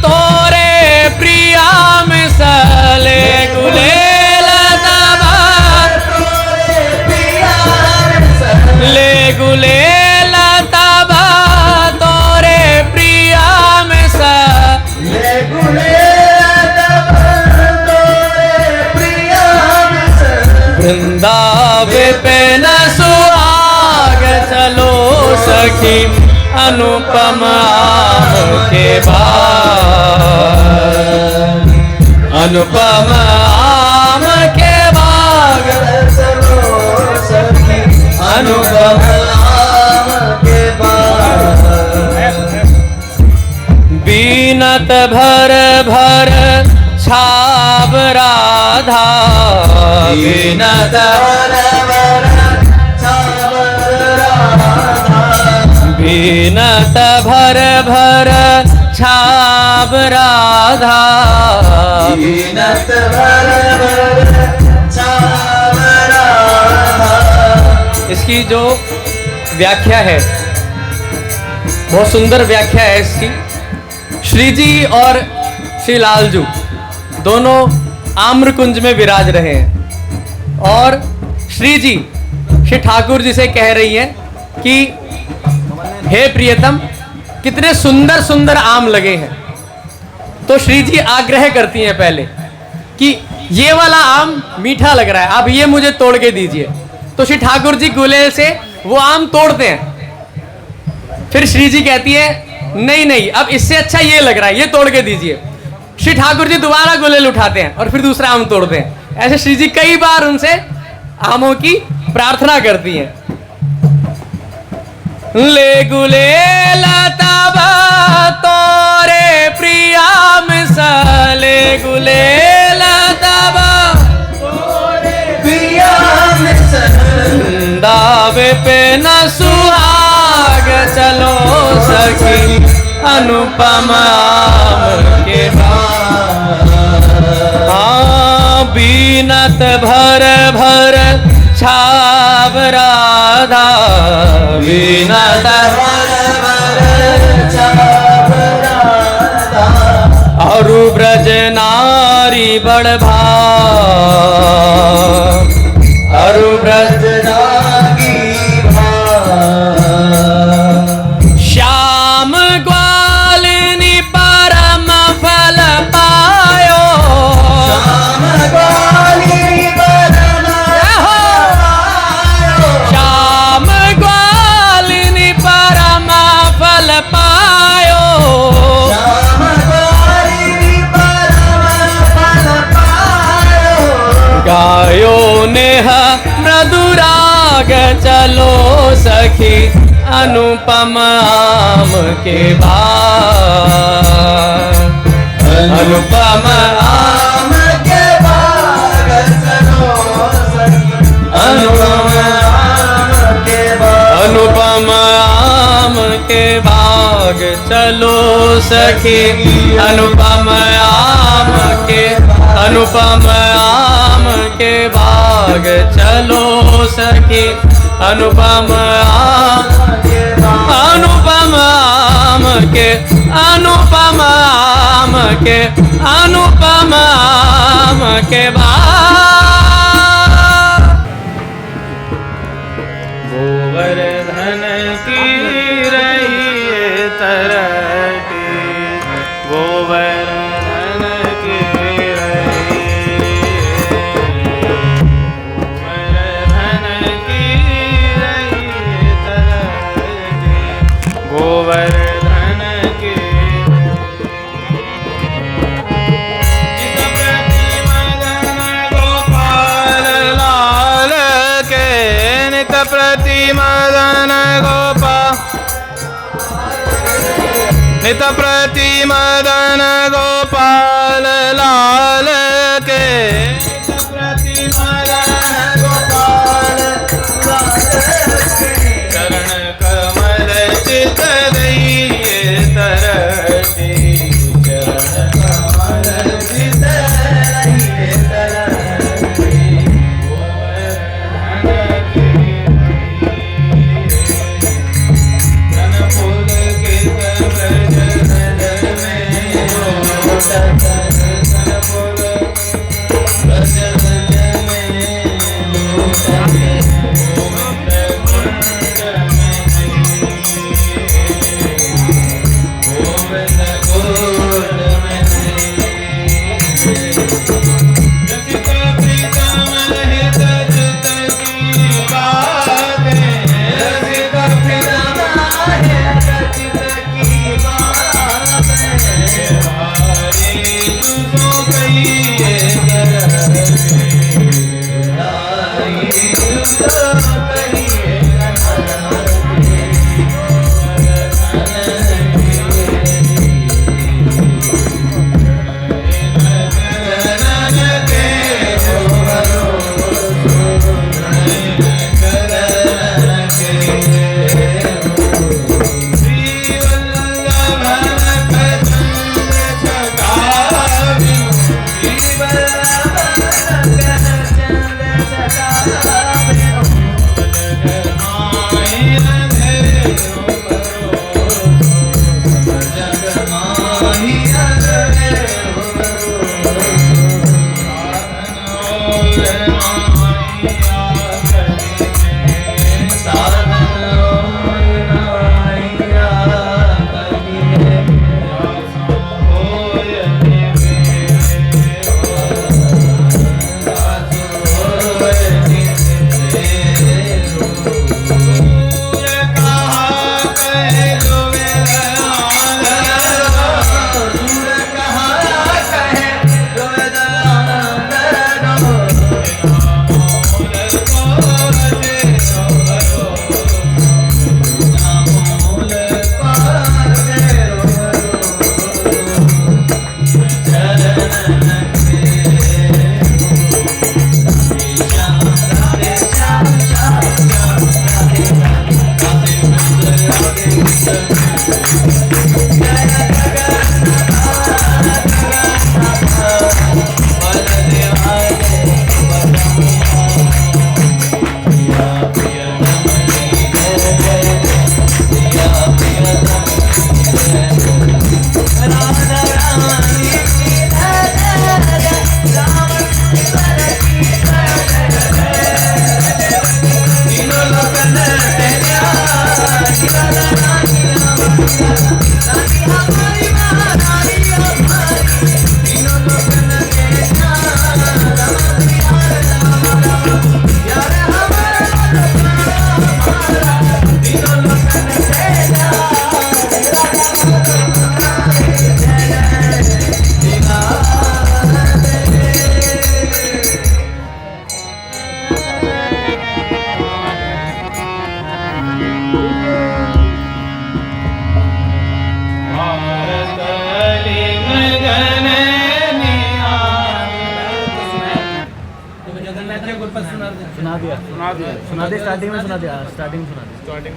तोरे प्रिया मिसले, गुलेल तब तोरे प्रिया मिसले, ले गुलेल तब तोरे प्रिया सखी अनुपम आम के बाग, अनुपम आम के बाग, अनुपम आम के बाग। बीनत भर भर छाब राधा, बीनत भर भर छाब राधा, बीनत भर भर छाब राधा, बीनत भर भर छाब राधा। इसकी जो व्याख्या है बहुत सुंदर व्याख्या है इसकी। श्री जी और श्री लालजू दोनों आम्रकुंज में विराज रहे हैं और श्री जी श्री ठाकुर जी से कह रही हैं कि हे प्रियतम कितने सुंदर सुंदर आम लगे हैं। तो श्री जी आग्रह करती हैं पहले कि ये वाला आम मीठा लग रहा है, अब ये मुझे तोड़ के दीजिए। तो श्री ठाकुर जी गुलेल से वो आम तोड़ते हैं। फिर श्री जी कहती है नहीं नहीं, अब इससे अच्छा ये लग रहा है, ये तोड़ के दीजिए। श्री ठाकुर जी दोबारा गुलेल उठाते हैं और फिर दूसरा आम तोड़ते हैं। ऐसे श्री जी कई बार उनसे आमों की प्रार्थना करती हैं। ले गुलेल तब तोरे प्रिया मिसले, गुलेल तब तोरे प्रिया मिसले, दावे पे न सुहाग चलो सखी अनुपम आम के बाग। बीनत भर भर छाब राधा, बीनत भर भर छाब राधा, अरु ब्रज नारी बड़ भाग, अरु ब्रज नारी भाग। श्याम ग्वालिनी परम फल पायो, श्याम ग्वालिनी परम पायो, श्याम ग्वालिनी परम फल पायो, श्याम ग्वालिनी परम फल पायो। गायो नेह मधुराग चलो सखी अनुपम आम के बाग, अनुपम आम के बाग चलो सखी अनुपम आम के बाग, अनुपम आम के बाग चलो सखी अनुपम आम के, अनुपम आम के बाग चलो सखी अनुपम आम, अनुपम आम के, अनुपम आम के, अनुपम आम के बाग। गोवर्धन की रही तरती, गोवर्धन की रही, गोवर्धन की रही तरती, गोवर्धन की नित प्रति मदन गोपाल, नित प्रति मदन गोपाल लाल के, नित प्रति मदन गोपाल लाल के, चरण कमल चित दइए तरती, चरण कमल चित दइए तरती, सुना दे स्टार्टिंग में सुना दे स्टार्टिंग सुना दे स्टार्टिंग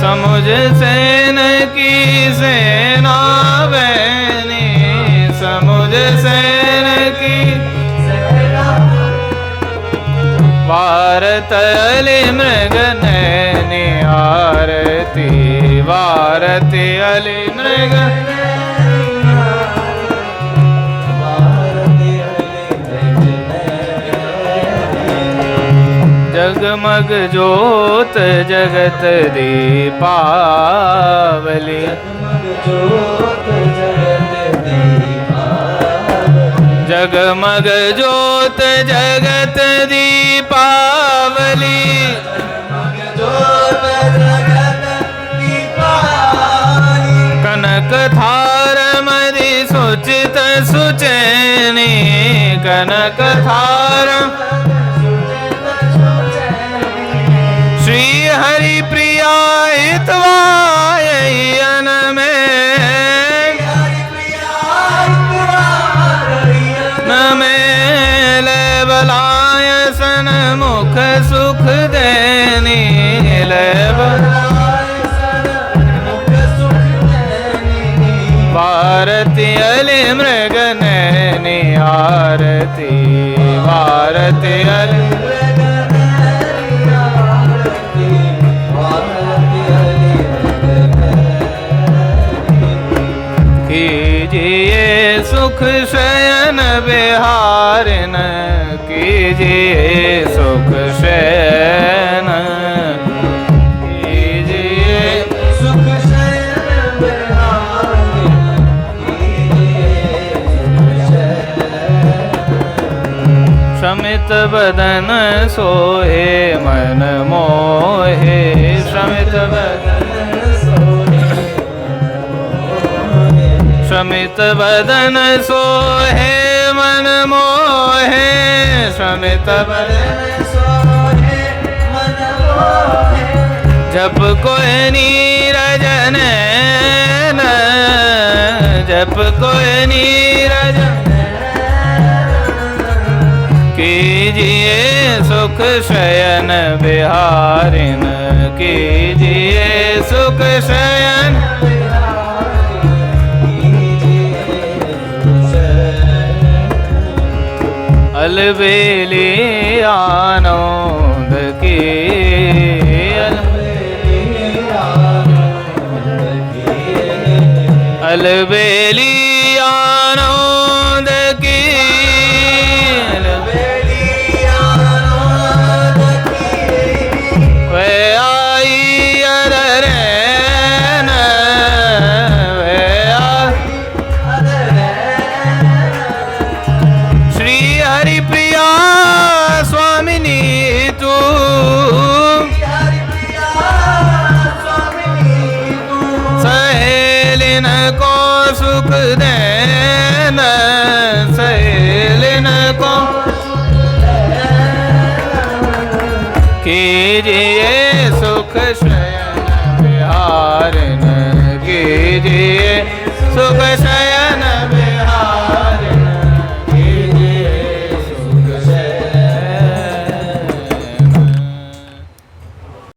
समुझ सेन की सेना बहनी समुझ सेन की भारत अली मृग नैनी आरती भारती अली मृग जगमग ज्योत जगत दीपावली जगमग ज्योत जगत दीपावली कनक थार मदि सुचित सुचैनी कनक थार श्री हरि प्रिया हितवायन में ले बलाय सन मुख सुख देनी ले भारती अली मृग नैनी आरती भारती अली कीजिए सुख शयन बिहारिन कीजिए सुख शयन कीजिए सुख शयन बिहारिन शमित बदन सोहे मन मोहे शमित बदन शमित बदन सोहे मन मोहे शमित बदन सोहे मन मोहे जप कोई नीरज नैन जप कोई नीरज कीजिए सुख शयन बिहारिन कीजिए सुख शयन अलबेली आनंद की अलबेली आनंद की वे आई अदरैन वे श्री हरि प्रिया स्वामिनी तू सहेलिन को सुख देन सहेलिन को कीजिए सुख शयन विहारन कीजिए सुख